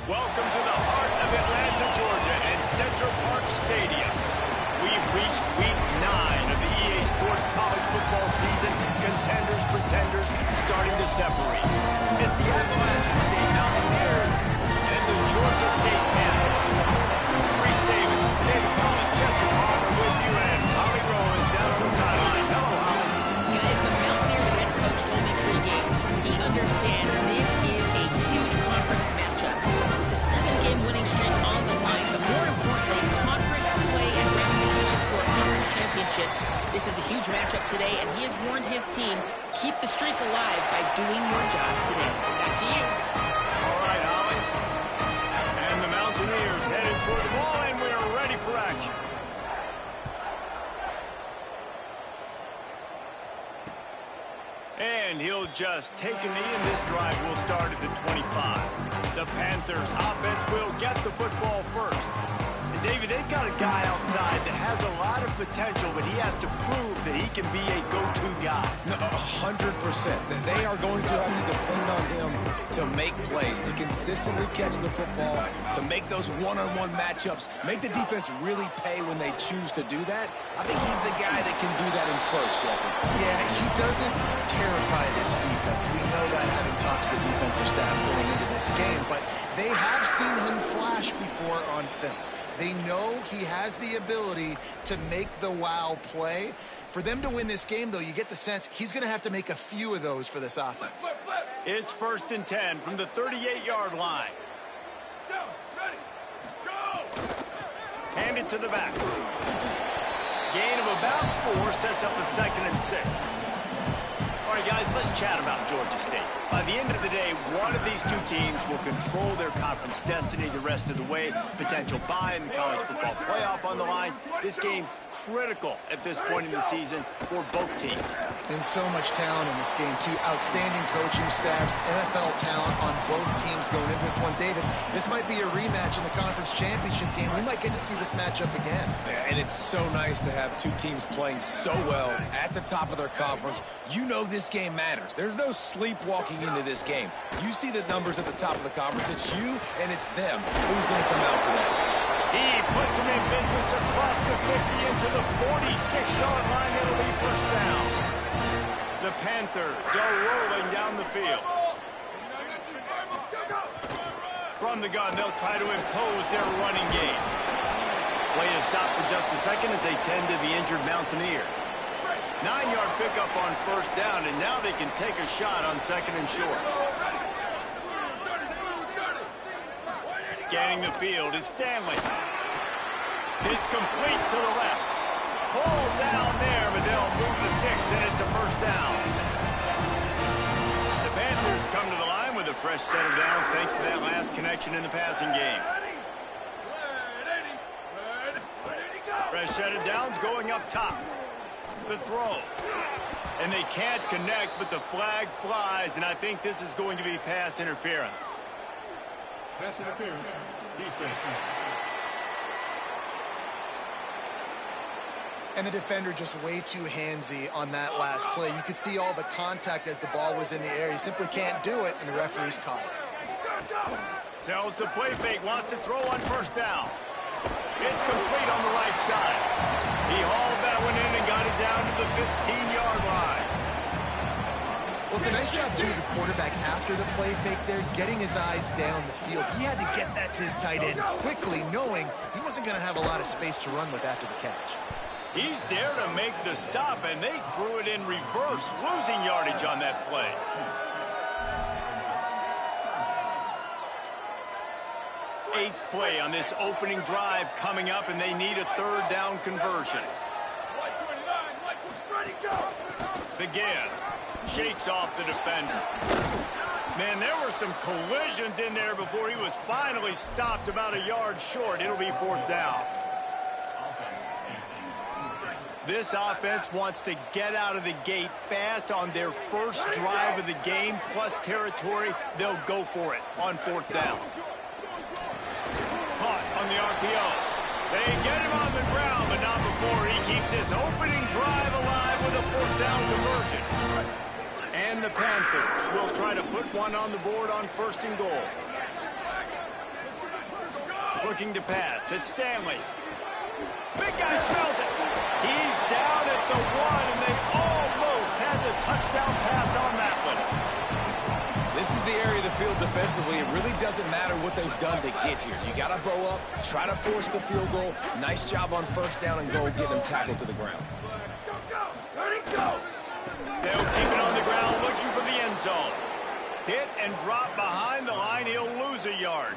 Welcome to the heart of Atlanta, Georgia, and Central Park Stadium. We've reached week 9 of the EA Sports college football season. Contenders, pretenders, starting to separate. It's the Appalachian State Mountaineers and the Georgia State Panthers. Reese Davis, David Collins, Jesse Palmer with you, and Holly Rowe is down on the sideline. Hello, Holly. Guys, the Mountaineers head coach told me pregame he understands this is a huge conference matchup. With the 7-game winning streak on the line, but more importantly, conference play and ramifications for a conference championship. This is a huge matchup today, and he has warned his team, keep the streak alive by doing your job today. Back to you. All right, Holly. And the Mountaineers headed for the ball, and we are ready for action. And he'll just take a knee, and this drive will start at the 25. The Panthers offense will get the football first. And David, they've got a guy outside that has a lot of potential, but he has to prove that he can be a go-to guy. No, 100%. They are going to have to depend on him to make plays, to consistently catch the football, to make those one-on-one matchups, make the defense really pay when they choose to do that. I think he's the guy that can do that in spurts, Jesse. Yeah, he doesn't terrify this defense. We know that having talked to the defensive staff going into this game, but they have seen him flash before on film. They know he has the ability to make the wow play. For them to win this game, though, you get the sense he's going to have to make a few of those for this offense. It's 1st and 10 from the 38-yard line. Hand it to the back. Gain of about 4 sets up a 2nd and 6. All right, guys, let's chat about Georgia State. By the end of the day, one of these two teams will control their conference destiny the rest of the way. Potential bye in the college football playoff on the line. This game critical at this point in the season for both teams. And so much talent in this game, too. Outstanding coaching staffs, NFL talent on both teams going into this one. David, this might be a rematch in the conference championship game. We might get to see this matchup again. Yeah, and it's so nice to have two teams playing so well at the top of their conference. You know this game matters. There's no sleepwalking into this game. You see the numbers at the top of the conference. It's you and it's them. Who's going to come out today? He puts him in business across the 50 into the 46-yard line. It'll be first down. The Panthers are rolling down the field. From the gun, they'll try to impose their running game. Way to stop for just a second as they tend to the injured Mountaineer. 9-yard pickup on first down, and now they can take a shot on 2nd and short. Scanning the field, it's Stanley. It's complete to the left. Pulled down there, but they'll move the sticks, and it's a first down. The Panthers come to the line with a fresh set of downs thanks to that last connection in the passing game. Fresh set of downs going up top. The throw. And they can't connect, but the flag flies, and I think this is going to be pass interference. Pass interference. Defense. And the defender just way too handsy on that last play. You could see all the contact as the ball was in the air. He simply can't do it, and the referee's caught it. Tells the play fake, wants to throw on first down. It's complete on the right side. He hauled that one in and got it down to the 15-yard line. Well, it's a nice job, too, of the quarterback after the play fake there, getting his eyes down the field. He had to get that to his tight end quickly, knowing he wasn't going to have a lot of space to run with after the catch. He's there to make the stop, and they threw it in reverse, losing yardage on that play. Eighth play on this opening drive coming up, and they need a 3rd down conversion. The give. Shakes off the defender. Man, there were some collisions in there before he was finally stopped about a yard short. It'll be 4th down. This offense wants to get out of the gate fast on their first drive of the game, plus territory. They'll go for it on 4th down. Caught on the RPO. They get him on the ground, but not before he keeps his opening drive alive with a 4th down conversion. And the Panthers will try to put one on the board on 1st and goal. Looking to pass. It's Stanley. Big guy smells it. He's down at the 1, and they almost had the touchdown pass on that one. This is the area of the field defensively. It really doesn't matter what they've done to get here. You got to throw up, try to force the field goal. Nice job on first down and goal, get them tackled to the ground. Ready, go. They'll keep it on the ground, looking for the end zone. Hit and drop behind the line. He'll lose a yard.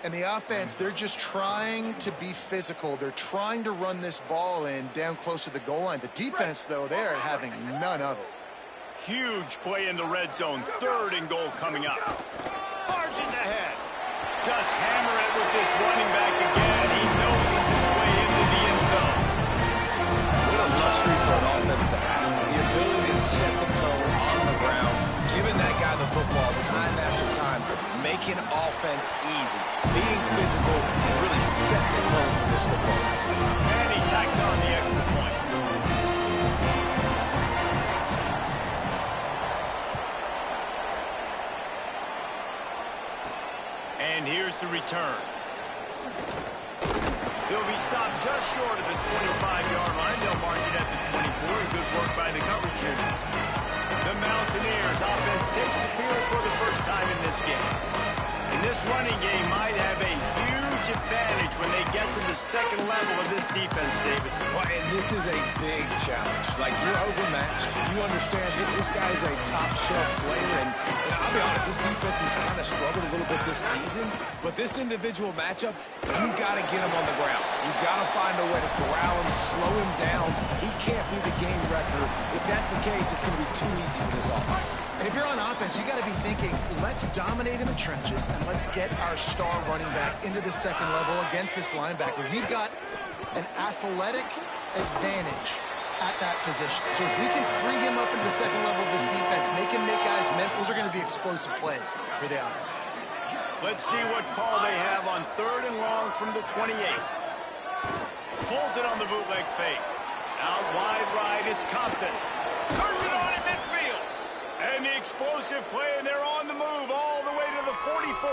And the offense, they're just trying to be physical. They're trying to run this ball in down close to the goal line. The defense, though, they're having none of it. Huge play in the red zone. 3rd and goal coming up. Marches ahead. Just hammer it with this running back again. He noses his way into the end zone. What a luxury for an offense to have. The ability to set the tone on the ground, giving that guy the football time after time, making offense easy, being physical, and really setting the tone for this football. And he tacks on the extra point. And here's the return. He'll be stopped just short of the 25-yard line. They'll mark it at the 24. Good work by the coverage unit. The Mountaineers offense takes the field for the first time in this game. And this running game might have a huge advantage when they get to the second level of this defense, David. Well, and this is a big challenge. Like, you're overmatched. You understand that this guy's a top-shelf player. And I'll be honest, this defense has kind of struggled a little bit this season. But this individual matchup, you got to get him on the ground. You got to find a way to corral him, slow him down. He can't be the game record. If that's the case, it's going to be too easy for this offense. And if you're on offense, you got to be thinking, let's dominate in the trenches and let's get our star running back into the second level against this linebacker. We've got an athletic advantage at that position. So if we can free him up into the second level of this defense, make him make guys miss, those are going to be explosive plays for the offense. Let's see what call they have on 3rd and long from the 28. Pulls it on the bootleg fake. Out wide right, it's Compton. Turns it on in midfield. And the explosive play, and they're on the move all the way to the 44.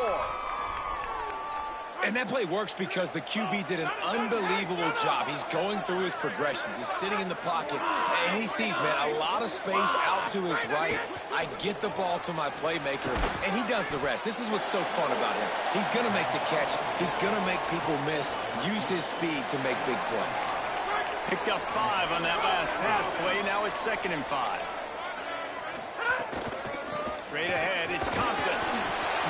And that play works because the QB did an unbelievable job. He's going through his progressions. He's sitting in the pocket, and he sees, man, a lot of space out to his right. I get the ball to my playmaker, and he does the rest. This is what's so fun about him. He's going to make the catch. He's going to make people miss, use his speed to make big plays. Picked up 5 on that last pass play. Now it's 2nd and 5. Straight ahead, it's Compton.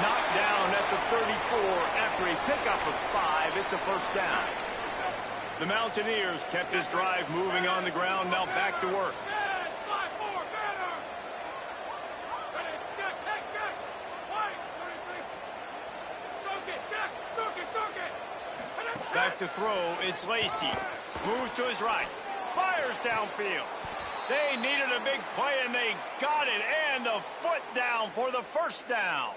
Knocked down at the 34 after a pickup of 5. It's a first down. The Mountaineers kept this drive moving on the ground. Now back to work. Back to throw, it's Lacey. Moves to his right. Fires downfield. They needed a big play, and they got it. And the foot down for the first down.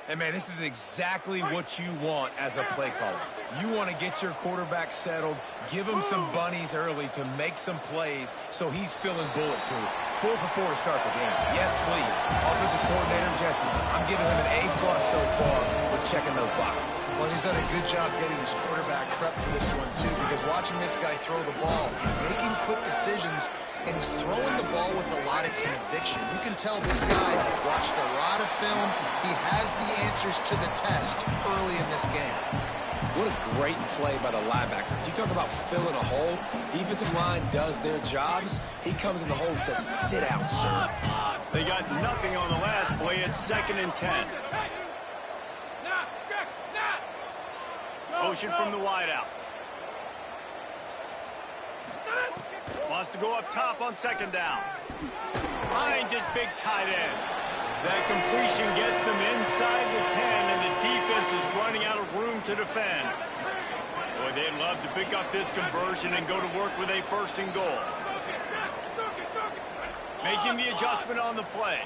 And, man, this is exactly what you want as a play caller. You want to get your quarterback settled, give him some bunnies early to make some plays so he's feeling bulletproof. 4 for 4 to start the game. Yes, please. Offensive coordinator Jesse, I'm giving him an A+ so far for checking those boxes. Well, he's done a good job getting his quarterback prepped for this one, too, because watching this guy throw the ball, he's making quick decisions, and he's throwing the ball with a lot of conviction. You can tell this guy watched a lot of film. He has the answers to the test early in this game. What a great play by the linebacker. Do you talk about filling a hole? Defensive line does their jobs. He comes in the hole and says, sit out, sir. They got nothing on the last play. It's 2nd and 10. Motion from the wideout. Wants to go up top on 2nd down. Finds his big tight end. That completion gets them inside the 10, and the defense is running out of room to defend. Boy, they'd love to pick up this conversion and go to work with a 1st and goal. Making the adjustment on the play.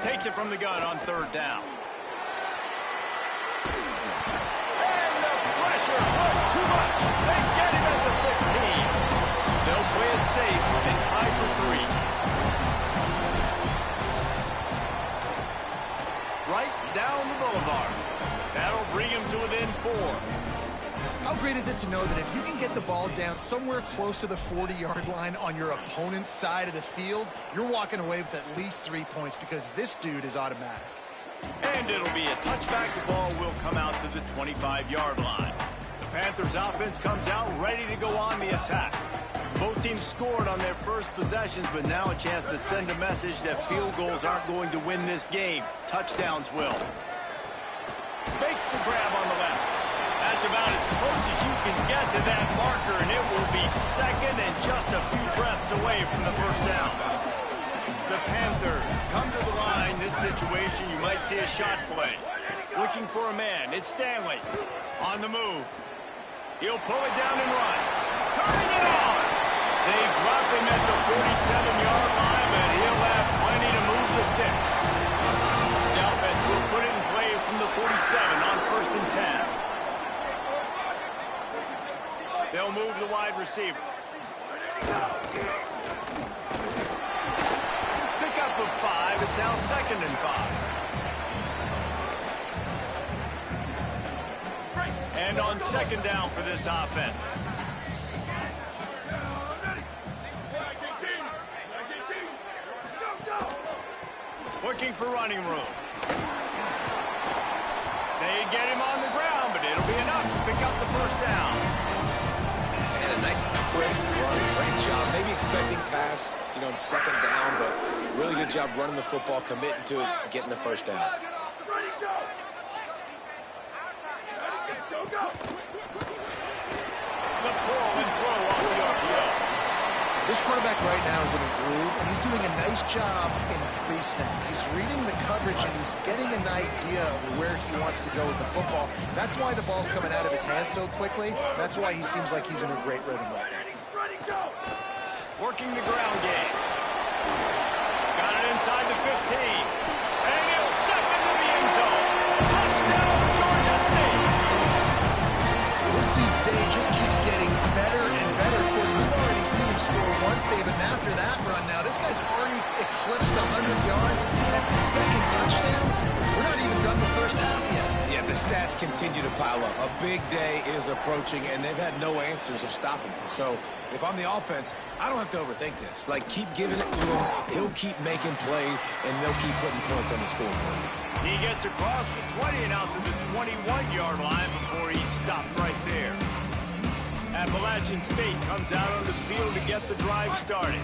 Takes it from the gun on 3rd down. And the pressure was too much. They get him at the 15. They'll play it safe and try for 3. Right down the boulevard. That'll bring him to within 4. How great is it to know that if you can get the ball down somewhere close to the 40-yard line on your opponent's side of the field, you're walking away with at least 3 points because this dude is automatic. And it'll be a touchback. The ball will come out to the 25-yard line. The Panthers offense comes out ready to go on the attack. Both teams scored on their first possessions, but now a chance to send a message that field goals aren't going to win this game. Touchdowns will. Makes the grab on the left. That's about as close as you can get to that marker, and it will be second and just a few breaths away from the first down. The Panthers come to the line. This situation, you might see a shot play. Looking for a man. It's Stanley. On the move. He'll pull it down and run. Turning it on. They drop him at the 47-yard line, but he'll have plenty to move the sticks. The offense will put it in play from the 47 on 1st and 10. They'll move the wide receiver. Pickup of 5. It's now 2nd and 5. And on 2nd down for this offense. Looking for running room. They get him on the ground, but it'll be enough to pick up the first down. And a nice crisp run. Great job. Maybe expecting pass, in 2nd down, but really good job running the football, committing to it, getting the first down. The pull and throw off the RPO. This quarterback right now is in a groove, and he's doing a nice job in pre-snap. He's reading the coverage, and he's getting an idea of where he wants to go with the football. That's why the ball's coming out of his hands so quickly. That's why he seems like he's in a great rhythm right now. Working the ground game. Got it inside the 15. And he'll step into the end zone. Touchdown, Georgia State. This dude's day just keeps getting better and better. Of course, we've already seen him score once, Dave, and after that run now, this guy's already eclipsed 100 yards. That's his 2nd touchdown. We're not even done the first half yet. Yeah, the stats continue to pile up. A big day is approaching, and they've had no answers of stopping him. So if I'm the offense, I don't have to overthink this. Keep giving it to him. He'll keep making plays, and they'll keep putting points on the scoreboard. He gets across the 20 and out to the 21-yard line before he's stopped right there. Appalachian State comes out on the field to get the drive started.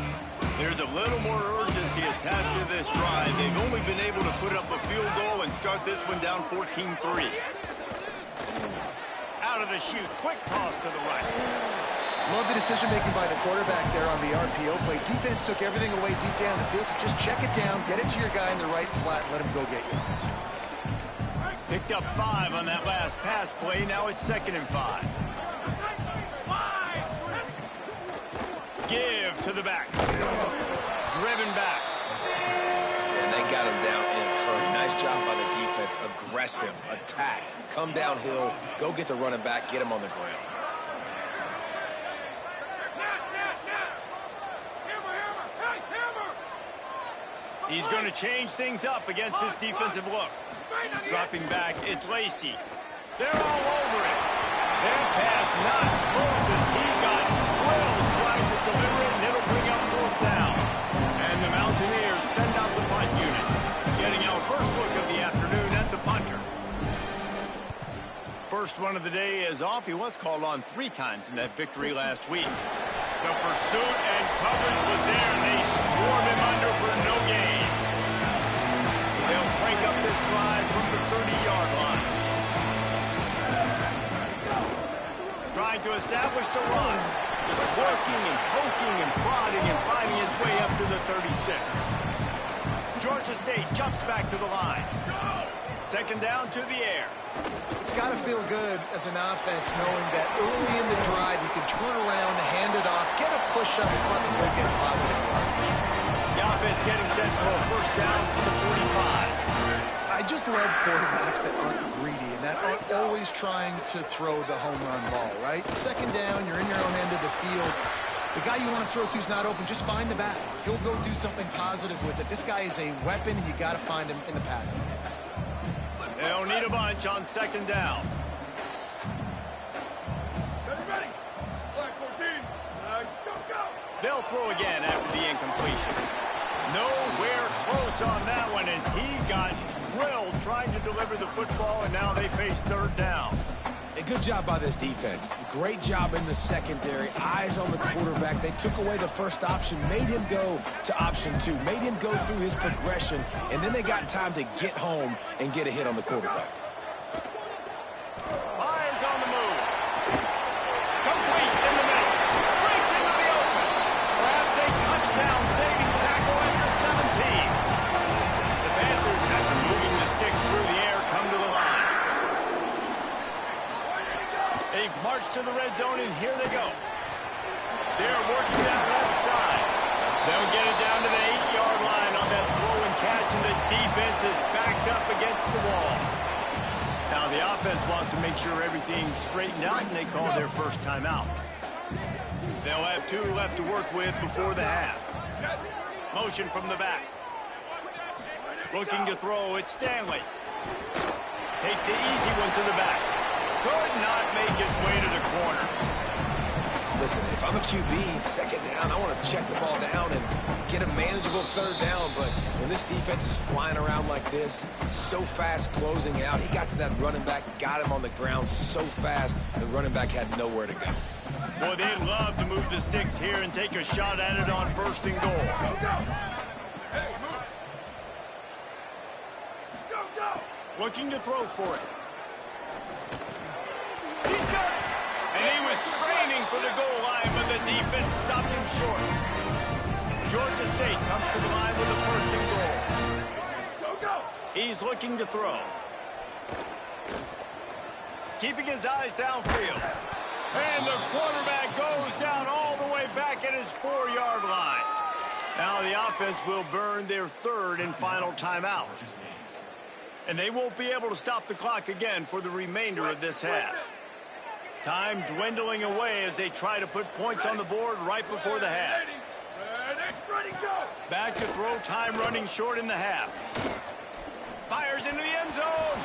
There's a little more urgency attached to this drive. They've only been able to put up a field goal and start this one down 14-3. Out of the chute, quick toss to the right. Love the decision-making by the quarterback there on the RPO play. Defense took everything away deep down the field, so just check it down, get it to your guy in the right flat, and let him go get yards. Picked up 5 on that last pass play. Now it's 2nd and 5. Give to the back. Driven back. And they got him down in a hurry. Nice job by the defense. Aggressive. Attack. Come downhill. Go get the running back. Get him on the ground. He's going to change things up against this defensive look. Dropping back, it's Lacey. They're all over it. That pass not close as he got drilled trying to deliver it, and it'll bring up 4th down. And the Mountaineers send out the punt unit. Getting our first look of the afternoon at the punter. First one of the day is off. He was called on 3 times in that victory last week. The pursuit and coverage was there, and they swarm him under for no gain. They'll crank up this drive from the 30-yard line. Trying to establish the run. Just working and poking and prodding and finding his way up to the 36. Georgia State jumps back to the line. 2nd down to the air. It's got to feel good as an offense knowing that early in the drive you can turn around, hand it off, get a push up front, and go get positive yardage. The offense getting set for a first down for the 45. I just love quarterbacks that aren't greedy and that aren't always trying to throw the home run ball, right? 2nd down, you're in your own end of the field. The guy you want to throw to is not open. Just find the back. He'll go do something positive with it. This guy is a weapon, and you got to find him in the passing game. They'll need a bunch on second down. Ready? YR4, go! They'll throw again after the incompletion. Nowhere close on that one as he got drilled trying to deliver the football, and now they face third down. A good job by this defense. Great job in the secondary. Eyes on the quarterback. They took away the first option, made him go to option 2, made him go through his progression, and then they got time to get home and get a hit on the quarterback. Irons on the move. Complete in the middle. Breaks into the open. Grabs a touchdown, saving tackle after 17. The Panthers, after moving the sticks through the air, come to the line. They've marched to the red zone, and here they go. They're working that left side. They'll get it down to the 8-yard line on that throw and catch, and the defense is backed up against the wall. Now the offense wants to make sure everything's straightened out, and they call their first timeout. They'll have 2 left to work with before the half. Motion from the back. Looking to throw, it's Stanley. Takes the easy one to the back. Could not make his way to the corner. Listen, if I'm a QB, second down, I want to check the ball down and get a manageable third down. But when this defense is flying around like this, so fast closing out, he got to that running back, got him on the ground so fast, the running back had nowhere to go. Boy, they'd love to move the sticks here and take a shot at it on first and goal. Hey, move! Go! Looking to throw for it. He's got it! And he was straining for the goal line, but the defense stopped him short. Georgia State comes to the line with a first and goal. Go! He's looking to throw. Keeping his eyes downfield. And the quarterback goes down all the way back at his 4-yard line. Now the offense will burn their third and final timeout. And they won't be able to stop the clock again for the remainder of this half. Time dwindling away as they try to put points on the board right before the half. Ready, go! Back to throw, time running short in the half. Fires into the end zone.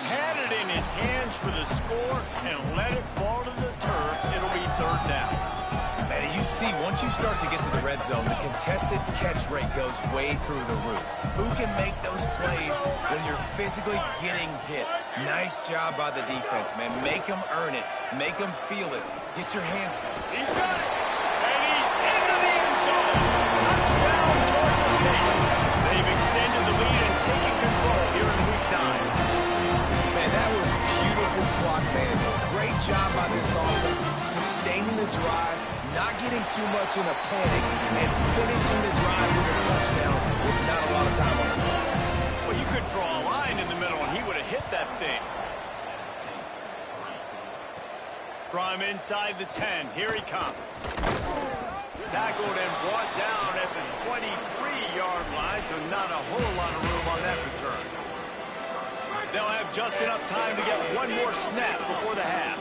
Had it in his hands for the score and let it fall to the turf. It'll be third down. Man, you see, once you start to get to the red zone, the contested catch rate goes way through the roof. Who can make those plays when you're physically getting hit? Nice job by the defense, man. Make them earn it. Make them feel it. Get your hands. He's got it. And he's into the end zone. Touchdown, Georgia State. They've extended the lead and taken control here in week 9. Man, that was beautiful clock management. Great job by this offense, sustaining the drive, not getting too much in a panic, and finishing the drive with a touchdown with not a lot of time on the clock. Well, you could draw a line in the middle, and he would have hit that thing. From inside the 10, here he comes. Tackled and brought down at the 23-yard line, so not a whole lot of room on that return. They'll have just enough time to get one more snap before the half.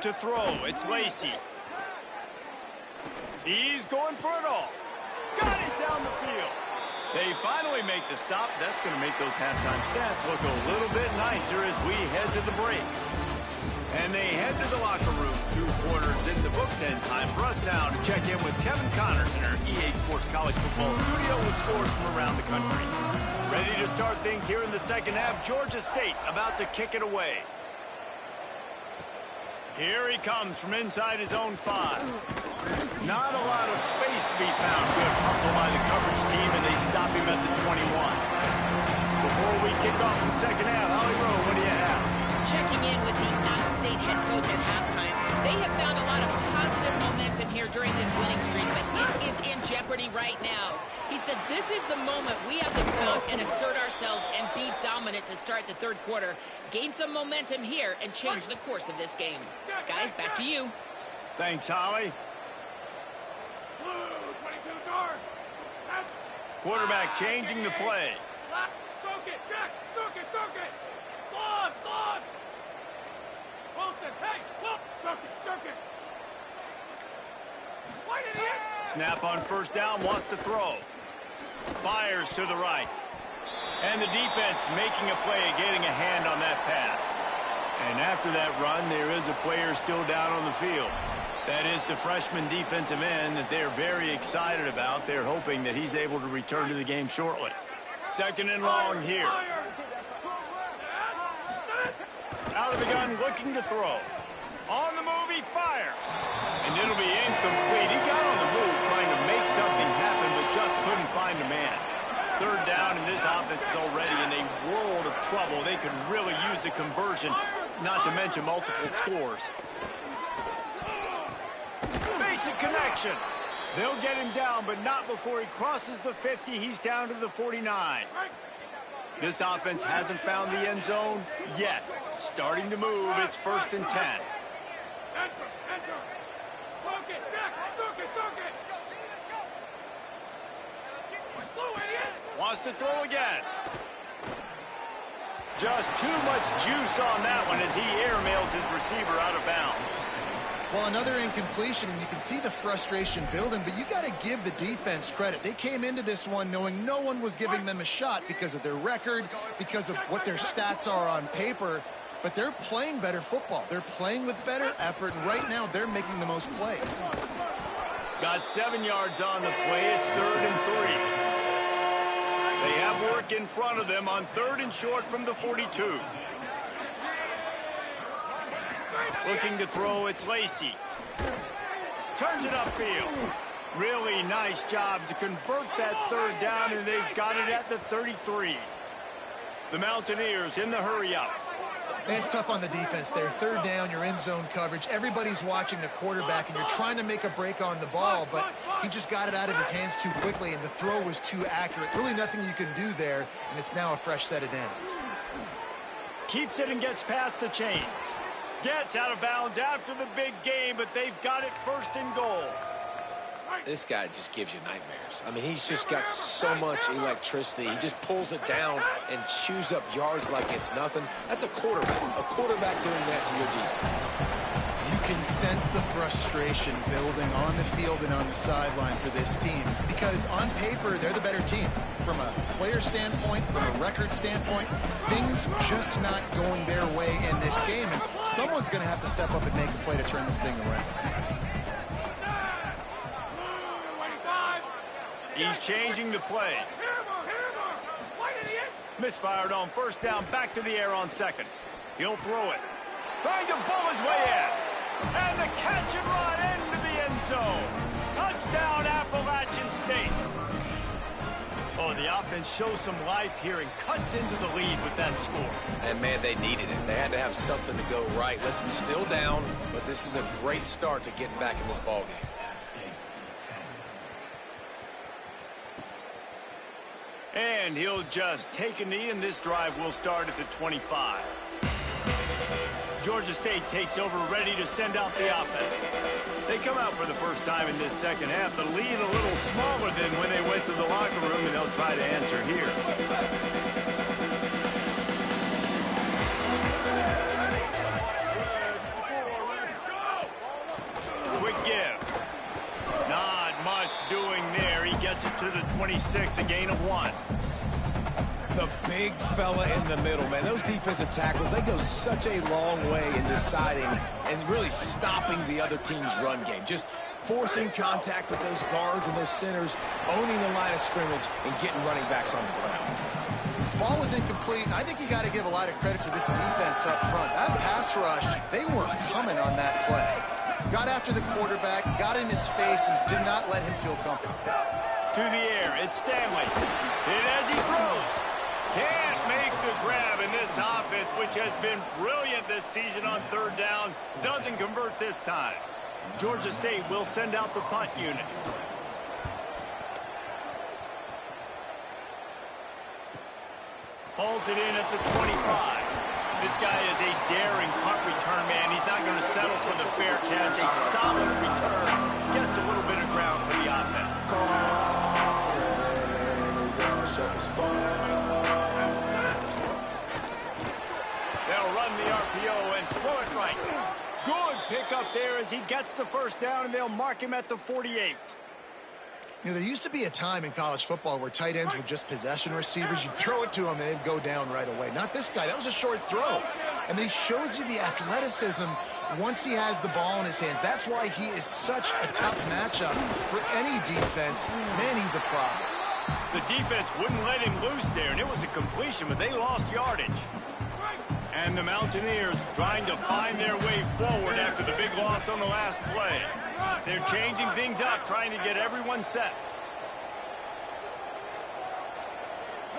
To throw, it's Lacey. He's going for it all. Got it down the field. They finally make the stop. That's going to make those halftime stats look a little bit nicer as we head to the break. And they head to the locker room. 2 quarters in the books, and time for us now to check in with Kevin Connors in our EA Sports College Football studio with scores from around the country. Ready to start things here in the second half. Georgia State about to kick it away. Here he comes from inside his own 5. Not a lot of space to be found. Good hustle by the coverage team, and they stop him at the 21. Before we kick off the second half, Holly Rowe, what do you have? Checking in with the App State head coach at halftime. They have found a lot of positive momentum here during this winning streak, but it is in jeopardy right now. He said this is the moment we have to come out and assert ourselves and be dominant to start the third quarter, gain some momentum here, and change the course of this game. Guys, back to you. Thanks, Holly. Blue, 22 guard. Quarterback changing the play. Soak it, check, soak it. Slog. Wilson, hey, whoop, soak it. Snap on first down, wants to throw. Fires to the right. And the defense making a play, getting a hand on that pass. And after that run, there is a player still down on the field. That is the freshman defensive end that they're very excited about. They're hoping that he's able to return to the game shortly. Second and long here. Out of the gun, looking to throw. On the move, he fires. And it'll be incomplete. He got on the move trying to make something happen, but just couldn't find a man. Third down, and this offense is already in a world of trouble. They could really use a conversion, not to mention multiple scores. Makes a connection. They'll get him down, but not before he crosses the 50. He's down to the 49. This offense hasn't found the end zone yet. Starting to move, it's first and 10. Enter. Soak it, Jack. Soak it. Blue idiot. Wants to throw again. Just too much juice on that one as he airmails his receiver out of bounds. Well, another incompletion, and you can see the frustration building, but you got to give the defense credit. They came into this one knowing no one was giving them a shot because of their record, because of what their stats are on paper, but they're playing better football. They're playing with better effort, and right now they're making the most plays. Got 7 yards on the play. It's 3rd and 3. They have work in front of them on 3rd and short from the 42. Looking to throw, it's Lacey. Turns it upfield. Really nice job to convert that 3rd down, and they've got it at the 33. The Mountaineers in the hurry-up. It's tough on the defense there. 3rd down, you're in zone coverage. Everybody's watching the quarterback, and you're trying to make a break on the ball, but he just got it out of his hands too quickly, and the throw was too accurate. Really nothing you can do there, and it's now a fresh set of downs. Keeps it and gets past the chains. Gets out of bounds after the big game, but they've got it 1st and goal. This guy just gives you nightmares. I mean, he's just got so much electricity. He just pulls it down and chews up yards like it's nothing. That's a quarterback doing that to your defense. You can sense the frustration building on the field and on the sideline for this team because on paper, they're the better team. From a player standpoint, from a record standpoint, things just not going their way in this game. And someone's going to have to step up and make a play to turn this thing around. He's changing the play. Misfired on 1st down, back to the air on 2nd. He'll throw it. Trying to bull his way in. And the catch and run into the end zone. Touchdown, Appalachian State. Oh, the offense shows some life here and cuts into the lead with that score. And, man, they needed it. They had to have something to go right. Listen, still down, but this is a great start to getting back in this ballgame. And he'll just take a knee, and this drive will start at the 25. Georgia State takes over, ready to send out the offense. They come out for the first time in this second half. The lead a little smaller than when they went to the locker room, and they'll try to answer here. Quick give. Not much doing there. He gets it to the 26, a gain of 1. The big fella in the middle, man. Those defensive tackles, they go such a long way in deciding and really stopping the other team's run game. Just forcing contact with those guards and those centers, owning the line of scrimmage, and getting running backs on the ground. Ball was incomplete, and I think you got to give a lot of credit to this defense up front. That pass rush, they were coming on that play. Got after the quarterback, got in his face, and did not let him feel comfortable. To the air, it's Stanley. And as he throws, can't make the grab, in this offense, which has been brilliant this season on 3rd down, doesn't convert this time. Georgia State will send out the punt unit. Hauls it in at the 25. This guy is a daring punt return man. He's not going to settle for the fair catch. A solid return. Gets a little bit of ground for the offense. They'll run the RPO and throw it right. Good pickup there as he gets the 1st down, and they'll mark him at the 48. You know, there used to be a time in college football where tight ends were just possession receivers. You'd throw it to them and they'd go down right away. Not this guy. That was a short throw. And then he shows you the athleticism once he has the ball in his hands. That's why he is such a tough matchup for any defense. Man, he's a problem. The defense wouldn't let him loose there, and it was a completion, but they lost yardage. And the Mountaineers trying to find their way forward after the big loss on the last play. They're changing things up, trying to get everyone set.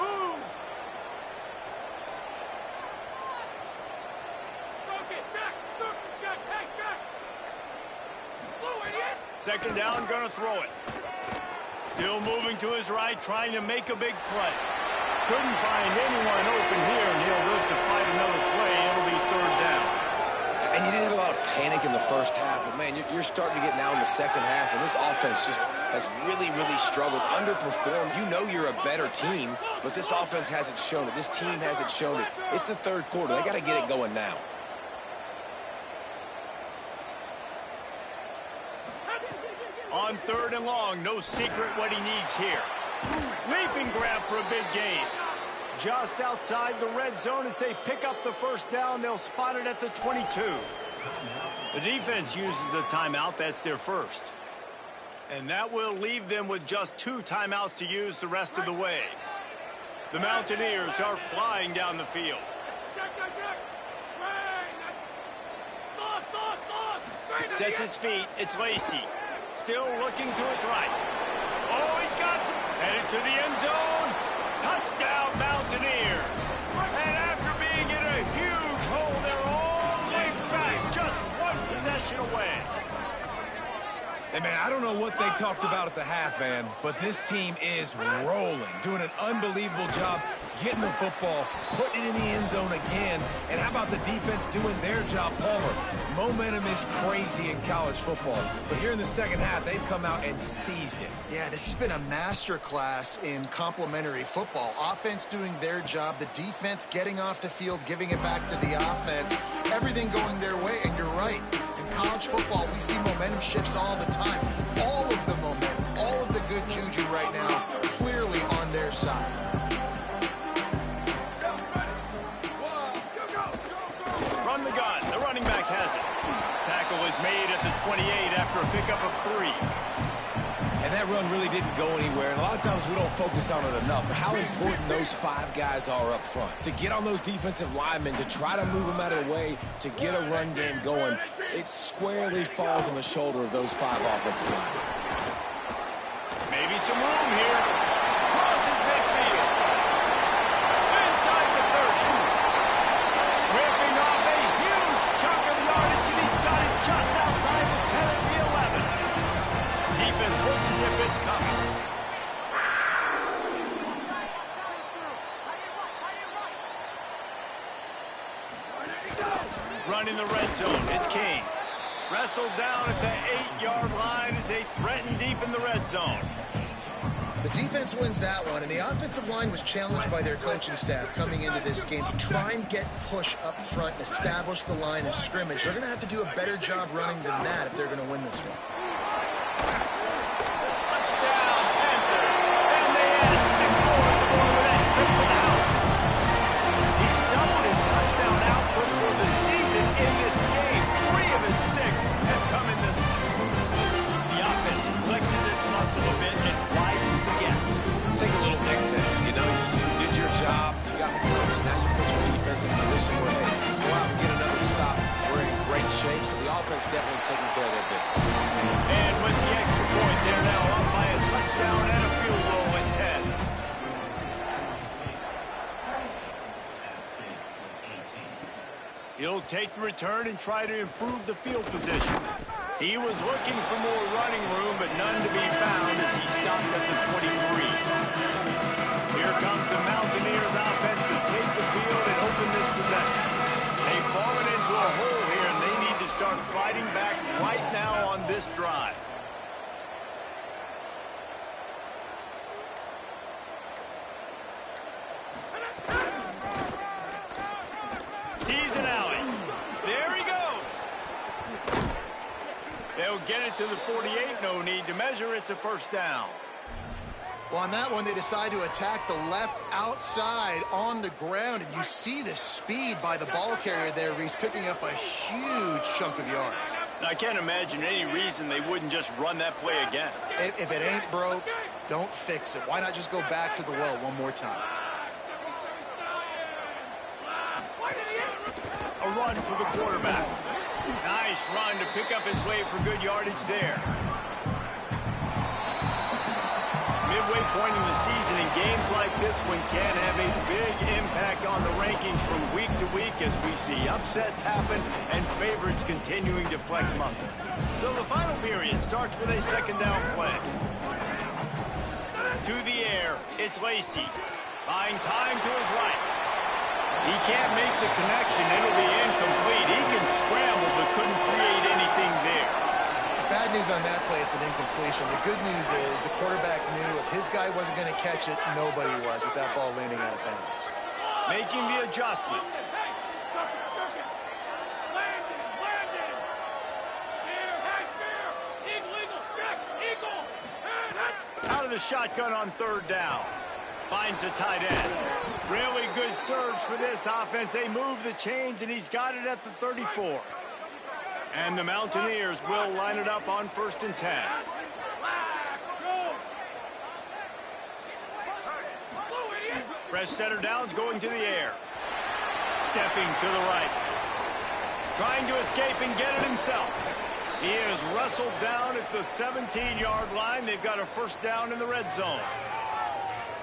Move! Second down, gonna throw it. Still moving to his right, trying to make a big play. Couldn't find anyone open here, and he'll live to fight another play. It'll be third down. And you didn't have a lot of panic in the first half, but, man, you're starting to get now in the second half, and this offense just has really, really struggled, underperformed. You know you're a better team, but this offense hasn't shown it. This team hasn't shown it. It's the third quarter. They got to get it going now. On third and long, no secret what he needs here. Leaping grab for a big gain. Just outside the red zone as they pick up the first down. They'll spot it at the 22. The defense uses a timeout. That's their first. And that will leave them with just 2 timeouts to use the rest of the way. The Mountaineers are flying down the field. Sets his feet. It's Lacey. Still looking to his right. Oh, he's got some. Headed to the end zone. Touchdown, Mountaineers. And after being in a huge hole, they're all the way back. Just 1 possession away. Hey, man, I don't know what they talked about at the half, man, but this team is rolling, doing an unbelievable job getting the football, putting it in the end zone again. And how about the defense doing their job, Palmer? Momentum is crazy in college football, but here in the second half, they've come out and seized it. Yeah, this has been a masterclass in complementary football. Offense doing their job, the defense getting off the field, giving it back to the offense, everything going their way, and you're right. In college football, we see momentum shifts all the time. All of the momentum, all of the good juju right now, clearly on their side. Run the gun. The running back has it. Tackle is made at the 28 after a pickup of 3. And that run really didn't go anywhere. And a lot of times we don't focus on it enough. But how important those 5 guys are up front. To get on those defensive linemen, to try to move them out of the way, to get a run game going, it squarely falls on the shoulder of those 5 offensive linemen. Maybe some room here. Crosses midfield. Inside the 30. Ripping off a huge chunk of yardage, and he's got it just outside the 10 at the 11. Defense looks as if it's coming. Run in the red zone. It's King. Wrestled down at the 8-yard line as they threaten deep in the red zone. The defense wins that one, and the offensive line was challenged by their coaching staff coming into this game to try and get push up front and establish the line of scrimmage. They're going to have to do a better job running than that if they're going to win this one. Touchdown, Panthers. And they add 6 more to go with that trip to the house. He's doubled his touchdown output for the season in this game. 3 of his 6 have come in this one. The offense flexes its muscle a bit and widens the gap. Take a little exit. You know, you did your job. You got points. Now you put your defense in position where, hey, go out and get another stop. We're in great shape, so the offense definitely taking care of their business. And with the extra point, they're now up by a touchdown and a field goal at 10. He'll take the return and try to improve the field position. He was looking for more running room, but none to be found as he stopped at the 23. Here comes the Mountaineers offense to take the field and open this possession. They've fallen into a hole here, and they need to start fighting back right now on this drive. Season alley. There he goes. They'll get it to the 48. No need to measure. It's a first down. Well, on that one, they decide to attack the left outside on the ground, and you see the speed by the ball carrier there, Reese, picking up a huge chunk of yards. I can't imagine any reason they wouldn't just run that play again. If it ain't broke, don't fix it. Why not just go back to the well one more time? A run for the quarterback. Nice run to pick up his way for good yardage there. Midway point in the season, and games like this one can have a big impact on the rankings from week to week as we see upsets happen and favorites continuing to flex muscle. So the final period starts with a second down play. To the air, it's Lacy. Buying time to his right. He can't make the connection. It'll be incomplete. He can scramble but couldn't create anything there. Bad news on that play, it's an incompletion. The good news is the quarterback knew if his guy wasn't going to catch it, nobody was with that ball landing out of bounds. Making the adjustment. Out of the shotgun on third down. Finds a tight end. Really good surge for this offense. They move the chains, and he's got it at the 34. And the Mountaineers will line it up on 1st and 10. Fresh center downs going to the air. Stepping to the right. Trying to escape and get it himself. He is wrestled down at the 17-yard line. They've got a first down in the red zone.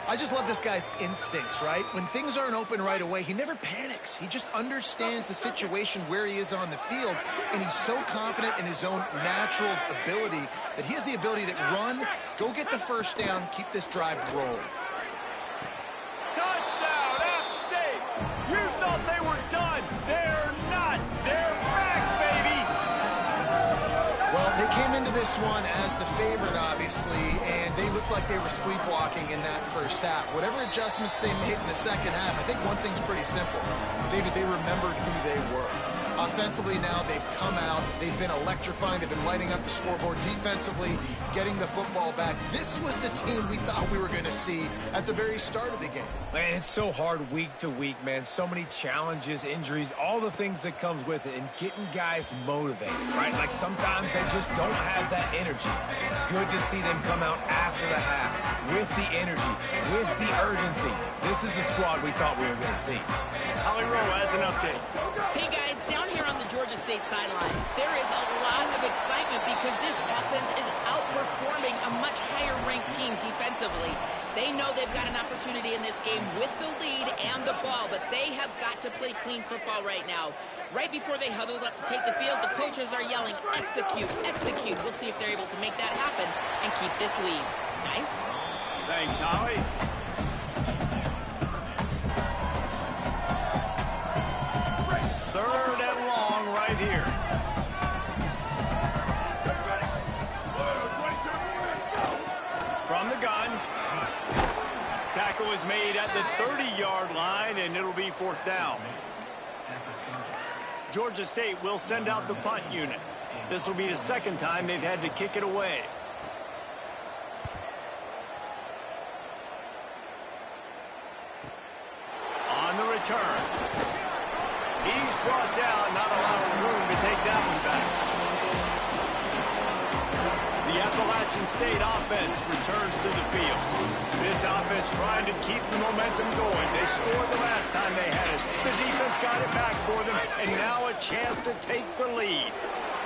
I just love this guy's instincts, right? When things aren't open right away, he never panics. He just understands the situation where he is on the field, and he's so confident in his own natural ability that he has the ability to run, go get the first down, keep this drive rolling. Touchdown, App State! You thought they were done. They're not. They're back, baby! Well, they came into this one as the favorite, obviously, and they looked like they were sleepwalking in that first half. Whatever adjustments they made in the second half, I think one thing's pretty simple. David, they remembered who they were. Offensively now, they've come out. They've been electrifying. They've been lighting up the scoreboard defensively, getting the football back. This was the team we thought we were going to see at the very start of the game. Man, it's so hard week to week, man. So many challenges, injuries, all the things that comes with it, and getting guys motivated, right? Like sometimes they just don't have that energy. Good to see them come out after the half with the energy, with the urgency. This is the squad we thought we were going to see. Holly Rowe has an update. Hey, guys, down here on the Georgia State sideline, there is a lot of excitement because this offense is outperforming a much higher-ranked team defensively. They know they've got an opportunity in this game with the lead and the ball, but they have got to play clean football right now. Right before they huddled up to take the field, the coaches are yelling, execute, execute. We'll see if they're able to make that happen and keep this lead. Guys? Thanks, Holly. Third and long right here. From the gun. Tackle is made at the 30-yard line, and it'll be 4th down. Georgia State will send out the punt unit. This will be the second time they've had to kick it away. On the return. He's brought down, not a lot of room to take that one back. The Appalachian State offense returns to the field. This offense trying to keep the momentum going. They scored the last time they had it. The defense got it back for them, and now a chance to take the lead.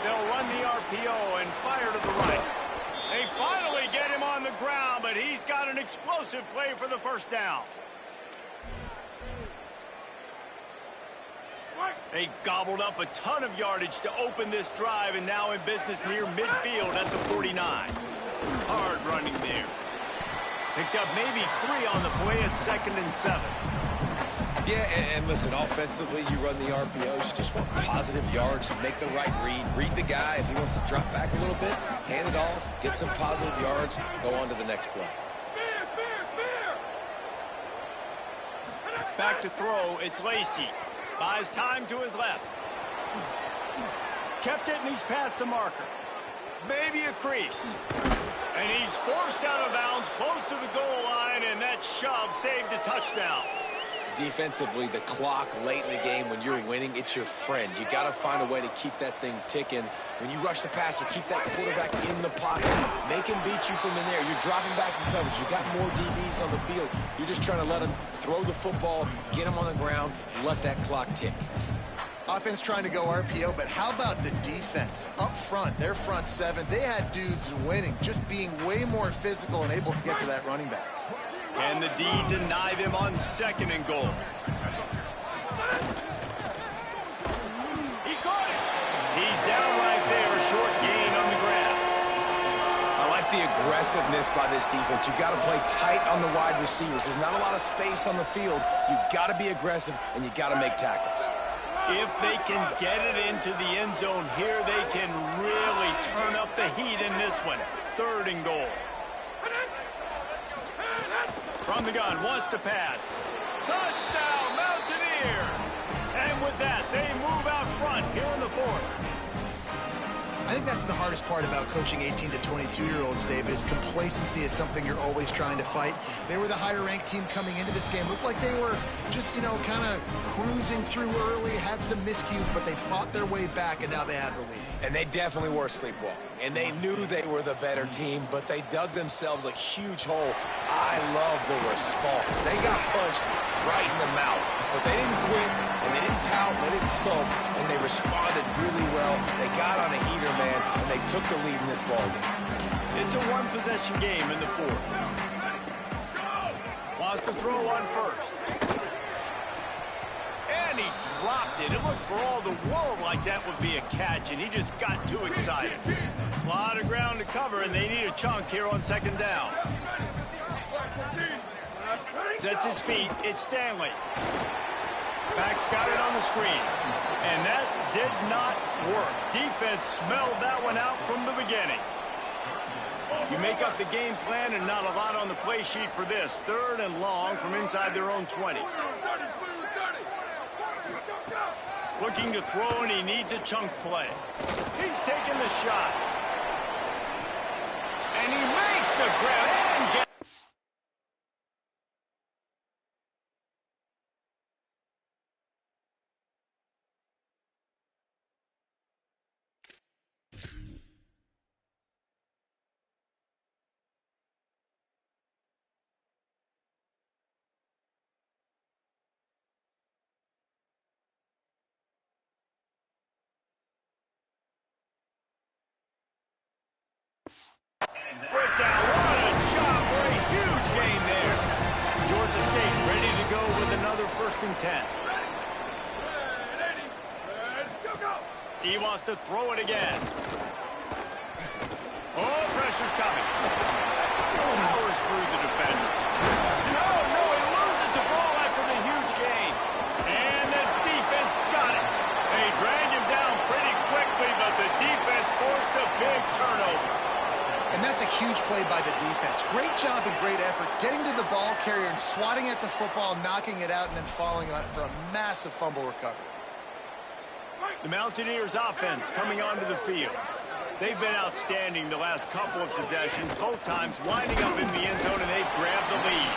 They'll run the RPO and fire to the right. They finally get him on the ground, but he's got an explosive play for the first down. They gobbled up a ton of yardage to open this drive, and now in business near midfield at the 49. Hard running there. Picked up maybe 3 on the play at 2nd and 7. Yeah, and listen, offensively, you run the RPOs. You just want positive yards, make the right read the guy. If he wants to drop back a little bit, hand it off, get some positive yards, go on to the next play. Back to throw, it's Lacy. Buys time to his left. Kept it, and he's past the marker. Maybe a crease. And he's forced out of bounds, close to the goal line, and that shove saved a touchdown. Defensively, the clock late in the game, when you're winning, it's your friend. You got to find a way to keep that thing ticking. When you rush the passer, keep that quarterback in the pocket. Make him beat you from in there. You're dropping back in coverage. You got more DBs on the field. You're just trying to let him throw the football, get him on the ground, let that clock tick. Offense trying to go RPO, but how about the defense? Up front, their front seven, they had dudes winning, just being way more physical and able to get to that running back. Can the D deny them on 2nd and goal? He caught it. He's down right there, a short gain on the grab. I like the aggressiveness by this defense. You got to play tight on the wide receivers. There's not a lot of space on the field. You've got to be aggressive, and you got to make tackles. If they can get it into the end zone here, they can really turn up the heat in this one. 3rd and goal. From the gun, wants to pass. Touchdown, Mountaineers! And with that, they move out front here in the 4th. I think that's the hardest part about coaching 18 to 22-year-olds, David, is complacency is something you're always trying to fight. They were the higher-ranked team coming into this game. Looked like they were just, kind of cruising through early, had some miscues, but they fought their way back, and now they have the lead. And they definitely were sleepwalking. And they knew they were the better team, but they dug themselves a huge hole. I love the response. They got punched right in the mouth, but they didn't quit, and they didn't pout, they didn't sulk, and they responded really well. They got on a heater, man, and they took the lead in this ballgame. It's a one-possession game in the 4th. Wants to throw on 1st. And he dropped it. It looked for all the world like that would be a catch, and he just got too excited. A lot of ground to cover, and they need a chunk here on 2nd down. Sets his feet. It's Stanley. Back's got it on the screen. And that did not work. Defense smelled that one out from the beginning. You make up the game plan and not a lot on the play sheet for this. 3rd and long from inside their own 20. Looking to throw, and he needs a chunk play. He's taking the shot. And he makes the grab and gets. Foot down. What a job for a huge gain there. Georgia State ready to go with another 1st and 10. He wants to throw it again. Oh, pressure's coming. Powers through the defender. No, he loses the ball after the huge gain. And the defense got it. They dragged him down pretty quickly, but the defense forced a big turnover. And that's a huge play by the defense. Great job and great effort getting to the ball carrier and swatting at the football, knocking it out, and then falling on it for a massive fumble recovery. The Mountaineers offense coming onto the field. They've been outstanding the last couple of possessions, both times winding up in the end zone, and they've grabbed the lead.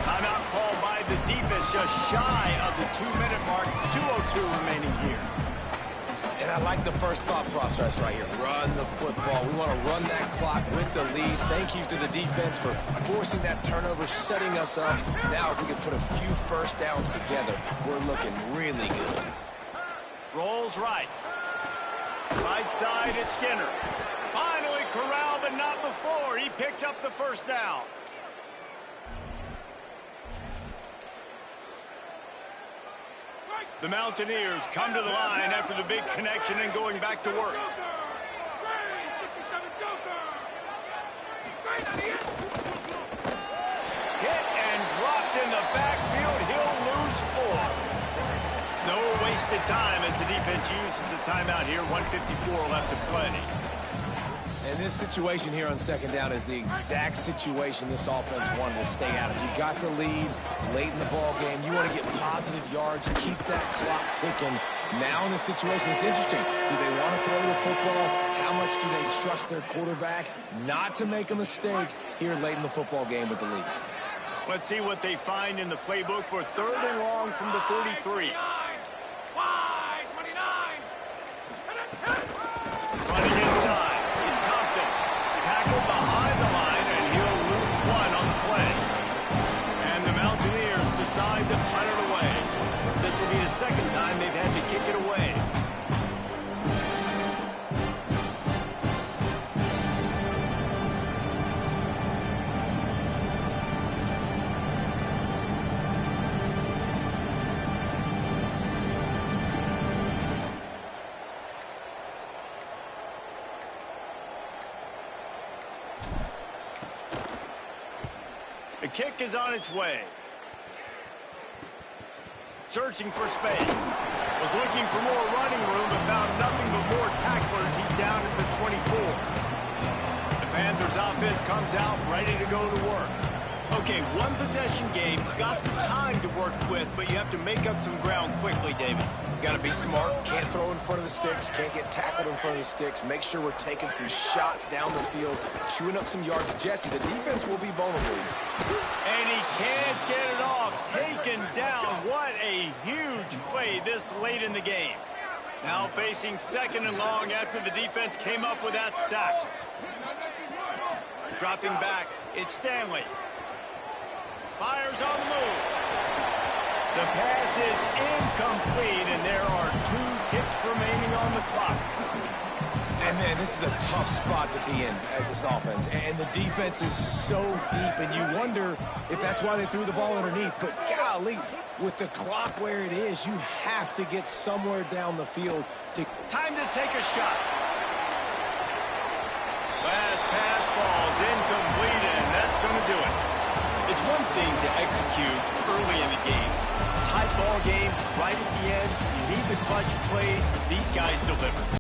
Timeout called by the defense, just shy of the 2-minute mark. 2:02 remaining here. And I like the first thought process right here. Run the football. We want to run that clock with the lead. Thank you to the defense for forcing that turnover, setting us up. Now if we can put a few 1st downs together, we're looking really good. Rolls right. Right side, it's Skinner. Finally corralled, but not before. He picked up the 1st down. The Mountaineers come to the line after the big connection and going back to work. Hit and dropped in the backfield. He'll lose 4. No wasted time as the defense uses a timeout here. 1:54 left to play. And this situation here on 2nd down is the exact situation this offense wanted to stay out of. You got the lead late in the ball game. You want to get positive yards, keep that clock ticking. Now in this situation, it's interesting. Do they want to throw the football? How much do they trust their quarterback not to make a mistake here late in the football game with the lead. Let's see what they find in the playbook for 3rd and long from the 43. Running inside. It's Compton. Tackled behind the line, and he'll lose 1 on the play. And the Mountaineers decide to punt it away. This will be the 2nd time they've had to kick it away. The kick is on its way. Searching for space. Was looking for more running room, but found nothing but more tacklers. He's down at the 24. The Panthers offense comes out ready to go to work. Okay, 1 possession game. Got some time to work with, but you have to make up some ground quickly, David. Got to be smart. Can't throw in front of the sticks. Can't get tackled in front of the sticks. Make sure we're taking some shots down the field, chewing up some yards. Jesse, the defense will be vulnerable here. And he can't get it off. Taken down. What a huge play this late in the game. Now facing 2nd and long after the defense came up with that sack. Dropping back, it's Stanley. Fires on the move. The pass is incomplete, and there are 2 ticks remaining on the clock. And, man, this is a tough spot to be in as this offense. And the defense is so deep, and you wonder if that's why they threw the ball underneath. But, golly, with the clock where it is, you have to get somewhere down the field to... Time to take a shot. Last pass falls incomplete, and that's going to do it. It's one thing to execute early in the game. Tight ball game, right at the end, you need the clutch plays. These guys deliver.